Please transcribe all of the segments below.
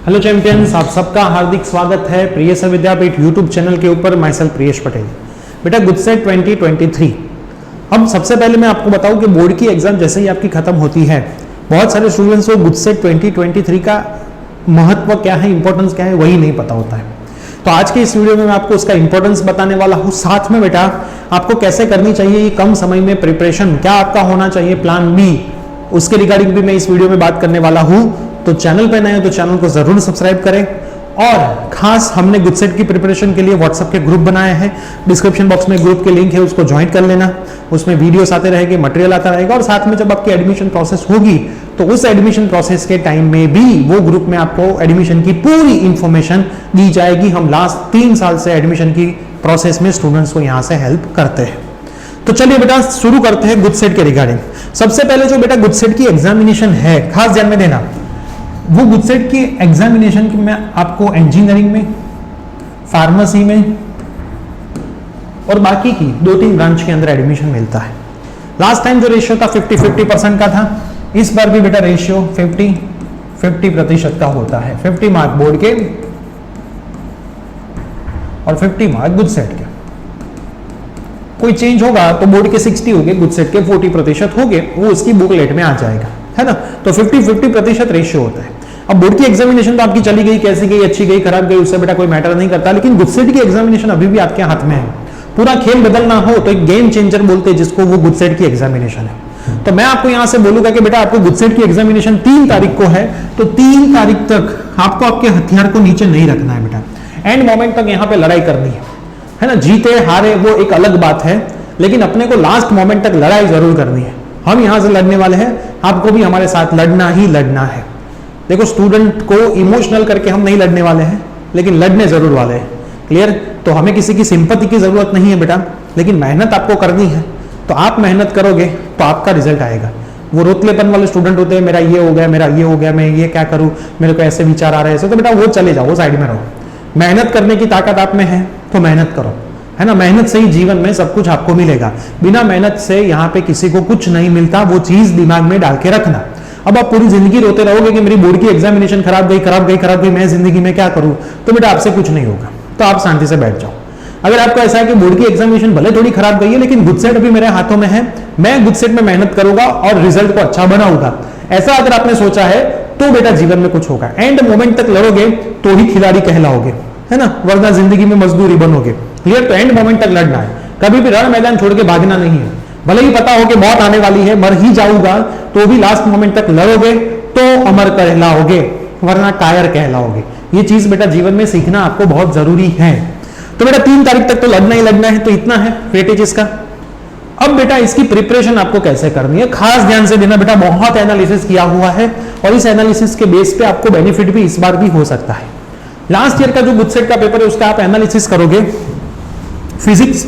Hello champions, आप सबका हार्दिक स्वागत है प्रियेश विद्यापीठ यूट्यूब चैनल के ऊपर। My self Priyesh Patel. बेटा गुडसेट 2023। अब सबसे पहले मैं आपको बताऊं कि बोर्ड की एग्जाम जैसे ही आपकी खत्म होती है, बहुत सारे स्टूडेंट्स को गुडसेट 2023 का महत्व क्या है, इंपॉर्टेंस क्या है, वही नहीं पता होता है। तो आज के इस वीडियो में मैं आपको उसका इंपॉर्टेंस बताने वाला हूँ। साथ में बेटा आपको कैसे करनी चाहिए कम समय में प्रिपरेशन, क्या आपका होना चाहिए प्लान बी, उसके रिगार्डिंग भी मैं इस वीडियो में बात करने वाला हूँ। तो चैनल पे नए हो तो चैनल को जरूर सब्सक्राइब करें। और खास हमने गुडसेट की प्रिपरेशन के लिए व्हाट्सएप के ग्रुप बनाए हैं। डिस्क्रिप्शन बॉक्स में ग्रुप के लिंक है, उसको ज्वाइन कर लेना। उसमें वीडियोस आते रहेंगे, मटेरियल आता रहेगा, और साथ में जब आपकी एडमिशन प्रोसेस होगी तो उस एडमिशन प्रोसेस के टाइम में भी वो ग्रुप में आपको एडमिशन की पूरी इंफॉर्मेशन दी जाएगी। हम लास्ट 3 साल से एडमिशन की प्रोसेस में स्टूडेंट्स को यहाँ से हेल्प करते हैं। तो चलिए बेटा शुरू करते हैं गुडसेट के रिगार्डिंग। सबसे पहले जो बेटा गुडसेट की एग्जामिनेशन है, खास ध्यान में देना, वो गुडसेट की एग्जामिनेशन की मैं आपको इंजीनियरिंग में, फार्मेसी में और बाकी की 2-3 ब्रांच के अंदर एडमिशन मिलता है। लास्ट टाइम जो रेशियो था 50-50% का था, इस बार भी बेटा रेशियो 50-50% का होता है। 50 मार्क बोर्ड के और 50 मार्क गुडसेट के। कोई चेंज होगा तो बोर्ड के 60 हो गए, गुडसेट के 40% हो गए, वो उसकी बुकलेट में आ जाएगा, है ना। तो 50-50% रेशियो होता है। अब बोर्ड की एग्जामिनेशन तो आपकी चली गई, कैसी गई, अच्छी गई, खराब गई, उससे बेटा कोई मैटर नहीं करता, लेकिन गुडसेट की एग्जामिनेशन अभी भी आपके हाथ में है। पूरा खेल बदलना हो तो एक गेम चेंजर बोलते हैं जिसको, वो गुडसेट की एग्जामिनेशन है। तो मैं आपको यहां से बोलूंगा कि बेटा आपको गुडसेट की एग्जामिनेशन 3 तारीख को है, तो 3 तारीख तक आपको आपके हथियार को नीचे नहीं रखना है बेटा। एंड मोमेंट तक यहाँ पे लड़ाई करनी है ना। जीते हारे वो एक अलग बात है, लेकिन अपने को लास्ट मोमेंट तक लड़ाई जरूर करनी है। हम यहां से लड़ने वाले हैं, आपको भी हमारे साथ लड़ना ही लड़ना है। देखो, स्टूडेंट को इमोशनल करके हम नहीं लड़ने वाले हैं, लेकिन लड़ने जरूर वाले हैं। क्लियर? तो हमें किसी की सिंपैथी की जरूरत नहीं है बेटा, लेकिन मेहनत आपको करनी है। तो आप मेहनत करोगे तो आपका रिजल्ट आएगा। वो रोतलेपन वाले स्टूडेंट होते हैं, मेरा ये हो गया, मेरा ये हो गया, मैं ये क्या करूं, मेरे को ऐसे विचार आ रहे हैं, तो बेटा वो चले जाओ, वो साइड में रहो। मेहनत करने की ताकत आप में है तो मेहनत करो, है ना। मेहनत से ही जीवन में सब कुछ आपको मिलेगा। बिना मेहनत से यहाँ पे किसी को कुछ नहीं मिलता, वो चीज दिमाग में डाल के रखना। अब आप पूरी जिंदगी रोते रहोगे कि मेरी बोर्ड की एग्जामिनेशन खराब गई, खराब गई, खराब गई, मैं जिंदगी में क्या करूं, तो बेटा आपसे कुछ नहीं होगा। तो आप शांति से बैठ जाओ। अगर आपको ऐसा है कि बोर्ड की एग्जामिनेशन भले थोड़ी खराब गई है, लेकिन गुडसेट अभी मेरे हाथों में है, मैं गुडसेट में मेहनत करूंगा और रिजल्ट को अच्छा बनाऊंगा, ऐसा अगर आपने सोचा है तो बेटा जीवन में कुछ होगा। एंड मोमेंट तक लड़ोगे तो ही खिलाड़ी कहलाओगे, है ना, वरना जिंदगी में मजदूरी बनोगे। क्लियर? तो एंड मोमेंट तक लड़ना है, कभी भी रण मैदान छोड़ के भागना नहीं है। भले ही पता हो कि मौत आने वाली है, मर ही जाऊंगा, तो भी लास्ट मोमेंट तक लड़ोगे तो अमर कहलाओगे, वरना कायर कहलाओगे। ये चीज बेटा जीवन में सीखना आपको बहुत जरूरी है। तो बेटा 3 तारीख तक तो लड़ना ही लड़ना है, तो इतना है वेटेज इसका। अब बेटा इसकी प्रिपरेशन आपको कैसे करनी है, खास ध्यान से देना बेटा। बहुत एनालिसिस किया हुआ है और इस एनालिसिस के बेस पे आपको बेनिफिट भी इस बार भी हो सकता है। लास्ट ईयर का जो गुडसेट का पेपर है उसका आप एनालिसिस करोगे। फिजिक्स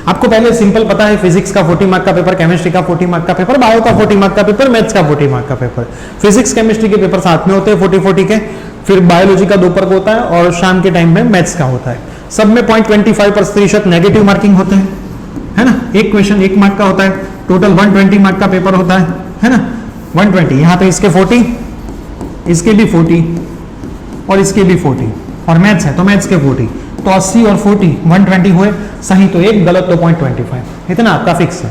आपको पहले सिंपल पता है, फिजिक्स का 40 मार्क का पेपर, केमिस्ट्री का 40 मार्क का पेपर, बायो का 40 मार्क का पेपर, मैथ्स का 40 मार्क का पेपर। फिजिक्स केमिस्ट्री के पेपर साथ में होते हैं 40-40 के। फिर बायोलॉजी का दोपहर को होता है और शाम के टाइम में मैथ्स का होता है। सब में 0.25% नेगेटिव मार्किंग होते हैं, है ना। एक क्वेश्चन 1 मार्क का होता है, टोटल 120 मार्क का पेपर होता है ना। 120 यहाँ पे इसके 40, इसके भी 40 और इसके भी 40, और मैथ्स है तो मैथ्स के 40, तो 80 और 40 120 हुए। सही तो 1, गलत तो 0.25, इतना आपका फिक्स है।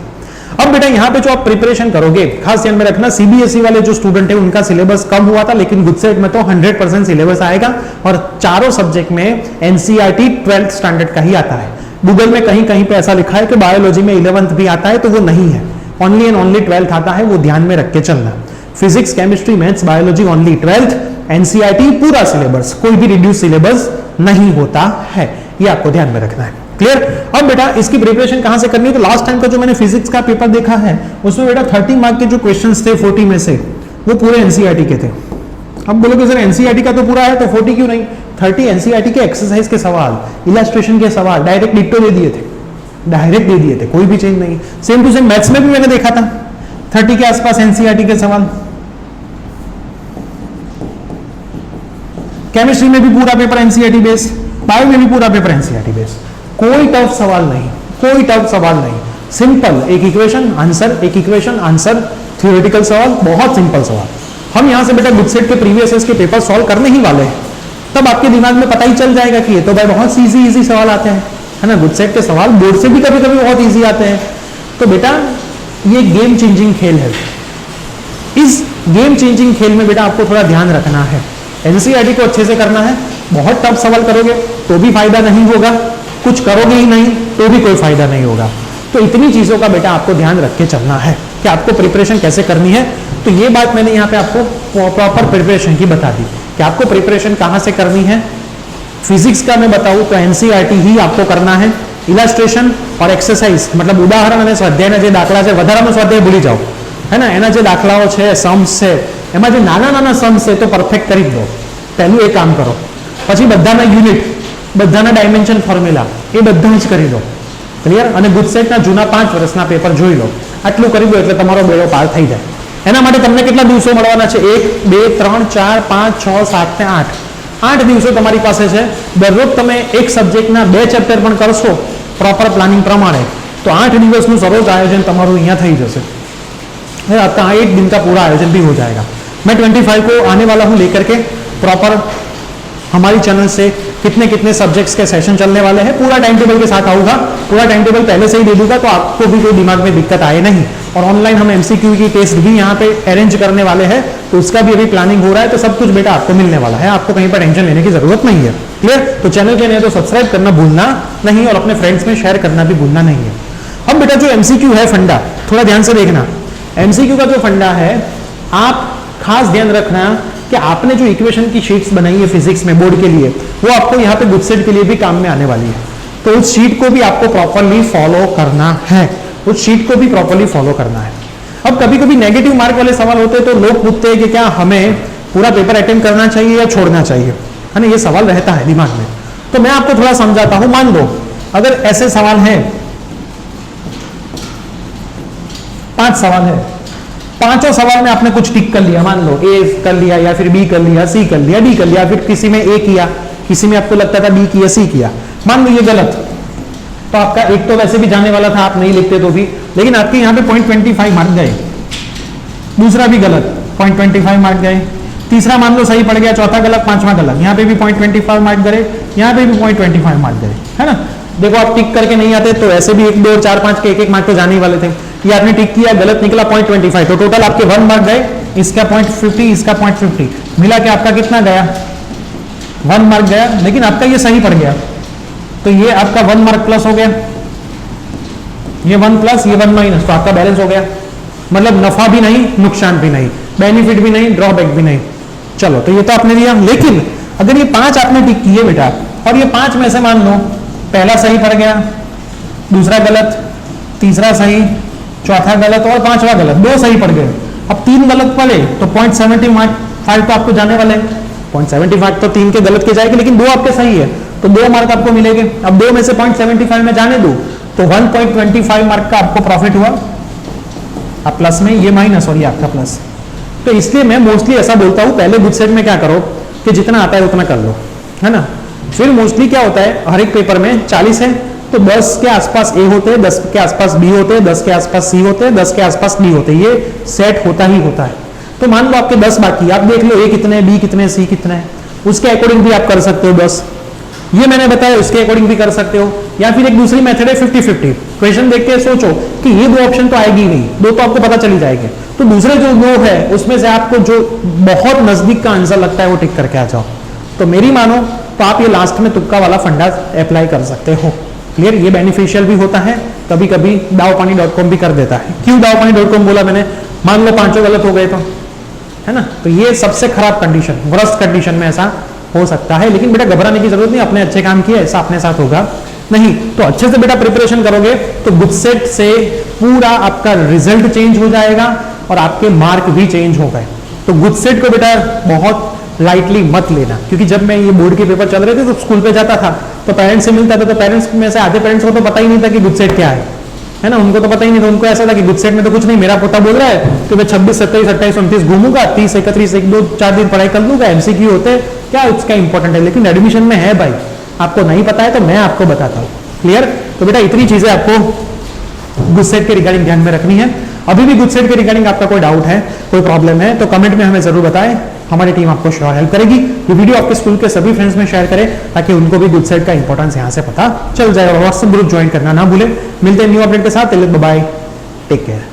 अब बेटा यहाँ पे जो आप प्रिपरेशन करोगे, खास ध्यान में रखना, सीबीएसई वाले जो स्टूडेंट है उनका सिलेबस कम हुआ था, लेकिन गुडसेट में तो 100% सिलेबस आएगा और चारों सब्जेक्ट में एनसीईआरटी 12th स्टैंडर्ड का ही आता है। गूगल में कहीं कहीं पे ऐसा लिखा है कि बायोलॉजी में 11th भी आता है, तो वो नहीं है, ओनली एंड ओनली 12th आता है, वो ध्यान में रख के चलना। Physics chemistry maths biology only 12th, NCERT पूरा सिलेबस, कोई भी रिड्यूस सिलेबस नहीं होता है, ये आपको ध्यान में रखना है। क्लियर? अब बेटा इसकी प्रिपरेशन कहां से करनी है, तो लास्ट टाइम का जो मैंने फिजिक्स का पेपर देखा है उसमें बेटा 30 मार्क के जो क्वेश्चंस थे 40 में से, वो पूरे एनसीईआरटी के थे। अब बोलोगे सर एनसीईआरटी का तो पूरा है तो 40 क्यों नहीं? 30 एनसीईआरटी के एक्सरसाइज के सवाल, इलस्ट्रेशन के सवाल डायरेक्ट डिट्टो दे दिए थे, डायरेक्ट दे दिए थे, कोई भी चेंज नहीं। सेम टू सेम मैथ्स में भी मैंने देखा था 30 के आसपास एनसीईआरटी के सवाल। केमिस्ट्री में भी पूरा पेपर एनसीईआरटी बेस, बायो में भी पूरा पेपर एनसीईआरटी बेस। कोई टफ सवाल नहीं, कोई टफ सवाल नहीं, सिंपल, एक इक्वेशन आंसर, एक इक्वेशन आंसर, थ्योरेटिकल सवाल, बहुत सिंपल सवाल। हम यहां से बेटा गुडसेट के प्रीवियस ईयर्स के पेपर सॉल्व करने ही वाले हैं। तब आपके दिमाग में पता ही चल जाएगा कि ये तो भाई बहुत इजी सवाल आते हैं, है ना। गुड सेट के सवाल बोर्ड से भी कभी कभी बहुत इजी आते हैं। तो बेटा ये गेम चेंजिंग खेल है। इस गेम चेंजिंग खेल में बेटा आपको थोड़ा ध्यान रखना है, एनसीईआरटी को अच्छे से करना है। बहुत टफ सवाल करोगे तो भी फायदा नहीं होगा, कुछ करोगे ही नहीं तो भी कोई फायदा नहीं होगा। तो इतनी चीजों का बेटा आपको ध्यान रख के चलना है कि आपको प्रिपरेशन कैसे करनी है। तो ये बात मैंने यहाँ पे आपको प्रॉपर प्रिपरेशन की बता दी कि आपको प्रिपरेशन कहाँ से करनी है। फिजिक्स का मैं बताऊं तो एनसीईआरटी ही आपको करना है। इलास्ट्रेशन और एक्सरसाइज मतलब उदाहरण અને સ્વાધ્યાયના જે દાખલા છે વધારાનો સ્વાધ્યાય ભૂલી જાઓ, है ना। એના જે દાખલાઓ છે सम्स છે એમાં જે નાના નાના सम्स છે તો પરફેક્ટ કરી દો। પહેલું એ કામ કરો, પછી બધાના યુનિટ, બધાના ડાયમેન્શન ફોર્મ્યુલા એ બધા જ કરી દો। ક્લિયર। અને ગુજસેટના જૂના 5 વર્ષના પેપર જોઈ લો। આટલું કરી દો એટલે તમારો બેડો પાર થઈ જાય। એના માટે તમને કેટલા દિવસો મળવાના છે? 1 2 3 4 5 6 7 ને 8 8 દિવસો તમારી પાસે છે। દરરોજ તમે એક સબ્જેક્ટના 2 ચેપ્ટર પણ કરશો प्रॉपर प्लानिंग प्रमाणे तो 8 दिवसનું સરોજ આયોજન તમારું અહીંયા થઈ જશે। आपका 8 दिन का पूरा आयोजन भी हो जाएगा। मैं 25 को आने वाला हूँ लेकर के प्रॉपर हमारी चैनल से कितने कितने सब्जेक्ट्स के सेशन चलने वाले हैं, पूरा टाइम टेबल के साथ आऊँगा। पूरा टाइम टेबल पहले से ही दे दूंगा तो आपको भी कोई दिमाग में दिक्कत आए नहीं। और ऑनलाइन हम एमसीक्यू की टेस्ट भी यहाँ पे अरेंज करने वाले हैं, तो उसका भी अभी प्लानिंग हो रहा है। तो सब कुछ बेटा आपको मिलने वाला है, आपको कहीं पर टेंशन लेने की जरूरत नहीं है। क्लियर। तो चैनल के नए तो सब्सक्राइब करना भूलना नहीं और अपने फ्रेंड्स में शेयर करना भी भूलना नहीं है। अब बेटा जो एमसीक्यू है फंडा थोड़ा ध्यान से देखना। एमसीक्यू का जो फंडा है आप खास ध्यान रखना कि आपने जो इक्वेशन की शीट्स बनाई है फिजिक्स में बोर्ड के लिए वो आपको यहाँ पे गुजसेट के लिए भी काम में आने वाली है। तो उस शीट को भी आपको प्रॉपरली फॉलो करना है, उस शीट को भी प्रॉपरली फॉलो करना है। अब कभी कभी नेगेटिव मार्क वाले सवाल होते हैं तो लोग पूछते हैं कि क्या हमें पूरा पेपर अटेम्प्ट करना चाहिए या छोड़ना चाहिए, है ना। ये सवाल रहता है दिमाग में। तो मैं आपको थोड़ा समझाता हूं। मान लो अगर ऐसे सवाल है, 5 सवाल है, 5 सवाल में आपने कुछ टिक कर लिया, मान लो ए कर लिया या फिर बी कर लिया, सी कर लिया, डी कर लिया, फिर किसी में ए किया, किसी में आपको लगता था बी किया, सी किया। मान लो ये गलत, तो आपका एक तो वैसे भी जाने वाला था, आप नहीं लिखते तो भी, लेकिन आपके यहाँ पे 0.25 मार्क गए। दूसरा भी गलत, 0.25 मार्क गए। तीसरा मान लो सही पड़ गया, चौथा गलत, पांचवा गलत, यहाँ पे भी 0.25 मार्क गए, यहाँ पे भी 0.25 मार्क गए, है ना। देखो आप टिक करके नहीं आते तो ऐसे भी 1 2 4 5 के 1 मार्क तो जाने ही वाले थे। ये आपने टिक किया, गलत निकला 0.25, तो टोटल आपके 1 मार्क गए, इसका 0.50, इसका 0.50, मिला के आपका कितना गया? 1 मार्क गया। लेकिन आपका ये सही पड़ गया तो ये आपका 1 मार्क प्लस हो गया, ये 1 प्लस, ये 1 माइनस, तो आपका बैलेंस हो गया। मतलब नफा भी नहीं, नुकसान भी नहीं, बेनिफिट भी नहीं, ड्रॉबैक भी नहीं। चलो तो ये तो आपने दिया। लेकिन अगर ये 5 आपने टिक किए बेटा और ये 5 में से मान लो पहला सही पड़ गया, दूसरा गलत, तीसरा सही, चौथा गलत और 5वां गलत, 2 सही पड़ गए। अब 3 गलत पड़े तो 0.75 तो आपको जाने वाले। 0.75 तो 3 के गलत के जाएंगे, लेकिन 2 आपके सही है तो 2 मार्क आपको मिलेंगे। अब 2 में से 0.75 में जाने दो तो 1.25 मार्क का आपको प्रॉफिट हुआ। अब प्लस में ये माइनस और ये आपका प्लस। तो इसलिए मैं मोस्टली ऐसा बोलता हूं पहले गुड सेट में क्या करो कि जितना आता है उतना कर लो, है ना। फिर मोस्टली क्या होता है हर एक पेपर में 40 है तो 10 के आसपास ए होते हैं, 10 के आसपास बी होते हैं, 10 के आसपास सी होते हैं, 10 के आसपास डी होते हैं। ये सेट होता ही होता है। तो मान लो आपके 10 बाकी, आप देख लो ए कितने, बी कितने, सी कितने है, उसके अकॉर्डिंग भी आप कर सकते हो 10। ये मैंने बताया उसके अकॉर्डिंग भी कर सकते हो। या फिर एक दूसरी मेथड है 50-50। क्वेश्चन देख के सोचो कि ये 2 ऑप्शन तो आएगी नहीं, 2 तो आपको पता चली जाएंगे, तो दूसरे जो 2 है उसमें से आपको जो बहुत नजदीक का आंसर लगता है वो टिक करके आ जाओ। तो मेरी मानो तो आप ये लास्ट में तुक्का वाला फंडा अप्लाई कर सकते हो। क्लियर। ये बेनिफिशियल भी होता है, कभी कभी दावपानी.com भी कर देता है। क्यों दावपानी.com बोला मैंने? मान लो 5 गलत हो गए तो, है ना। तो ये सबसे खराब कंडीशन, वर्स्ट कंडीशन में ऐसा हो सकता है। लेकिन बेटा घबराने की जरूरत नहीं, अपने अच्छे काम किए ऐसा अपने साथ होगा नहीं। तो अच्छे से बेटा प्रिपरेशन करोगे तो गुडसेट से पूरा आपका रिजल्ट चेंज हो जाएगा और आपके मार्क भी चेंज हो गए। तो गुडसेट को बेटा बहुत लाइटली मत लेना, क्योंकि जब मैं ये बोर्ड के पेपर चल रहे थे तो स्कूल पे जाता था तो पेरेंट्स से मिलता था, तो पेरेंट्स में से आधे पेरेंट्स को तो पता ही नहीं था कि गुडसेट क्या है ना। उनको तो पता ही नहीं था, उनको ऐसा था कि गुडसेट में तो कुछ नहीं, मेरा पोता बोल रहा है कि मैं 26, 27, 28, 29 घूमूंगा, 30, 31, 1, 2, 4 दिन पढ़ाई कर लूंगा, एमसीक्यू होते हैं, क्या उसका इंपॉर्टेंट है। लेकिन एडमिशन में है भाई, आपको नहीं पता है तो मैं आपको बताता हूँ। क्लियर। तो बेटा इतनी चीजें आपको गुडसेट के रिगार्डिंग ध्यान में रखनी है। अभी भी गुडसेट के रिगार्डिंग आपका कोई डाउट है, कोई प्रॉब्लम है तो कमेंट में हमें जरूर बताएं हमारी टीम आपको श्योर हेल्प करेगी। ये वीडियो आपके स्कूल के सभी फ्रेंड्स में शेयर करें ताकि उनको भी गुड सेट का इंपॉर्टेंस यहाँ से पता चल जाए। और व्हाट्सएप ग्रुप ज्वाइन करना ना भूले। मिलते हैं न्यू अपडेट के साथ। Bye, take care.